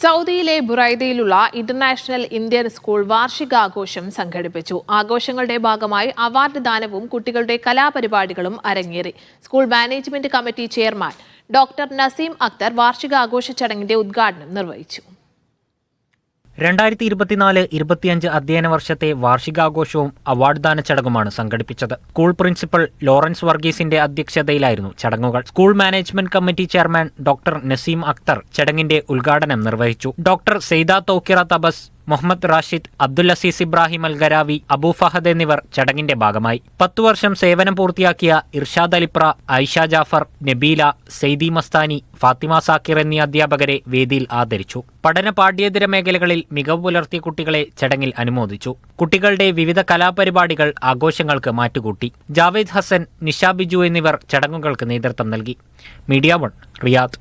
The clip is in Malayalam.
സൗദിയിലെ ബുറൈദയിലുള്ള ഇന്റർനാഷണൽ ഇന്ത്യൻ സ്കൂൾ വാർഷികാഘോഷം സംഘടിപ്പിച്ചു. ആഘോഷങ്ങളുടെ ഭാഗമായി അവാർഡ് ദാനവും കുട്ടികളുടെ കലാപരിപാടികളും അരങ്ങേറി. School management committee chairman doctor Naseem Akhtar വാർഷികാഘോഷ ചടങ്ങിന്റെ ഉദ്ഘാടനം നിർവഹിച്ചു. 2024-25 അധ്യയന വർഷത്തെ വാർഷികാഘോഷവും അവാർഡ് ദാന ചടങ്ങുമാണ് സംഘടിപ്പിച്ചത്. സ്കൂൾ പ്രിൻസിപ്പൽ ലോറൻസ് വർഗീസിന്റെ അധ്യക്ഷതയിലായിരുന്നു ചടങ്ങുകൾ. School management committee chairman doctor Naseem Akhtar ചടങ്ങിന്റെ ഉദ്ഘാടനം നിർവഹിച്ചു. Doctor Syeda Taukira Tabas, Muhammad Rashid, Abdul Aziz Ibrahim Al Garawi, Abu Fahad എന്നിവർ ചടങ്ങിന്റെ ഭാഗമായി. 10 വർഷം സേവനം പൂർത്തിയാക്കിയ ഇർഷാദ് അലിപ്ര, ആയിഷ ജാഫർ, നബീല, സെയ്ദി മസ്താനി, ഫാത്തിമ സാക്കിർ എന്നീ അധ്യാപകരെ വേദിയിൽ ആദരിച്ചു. പഠന പാഠ്യേതര മേഖലകളിൽ മികവ് പുലർത്തിയ കുട്ടികളെ ചടങ്ങിൽ അനുമോദിച്ചു. കുട്ടികളുടെ വിവിധ കലാപരിപാടികൾ ആഘോഷങ്ങൾക്ക് മാറ്റുകൂട്ടി. ജാവേദ് ഹസൻ, നിഷ ബിജു എന്നിവർ ചടങ്ങുകൾക്ക് നേതൃത്വം നൽകി. Media 1, Riyadh.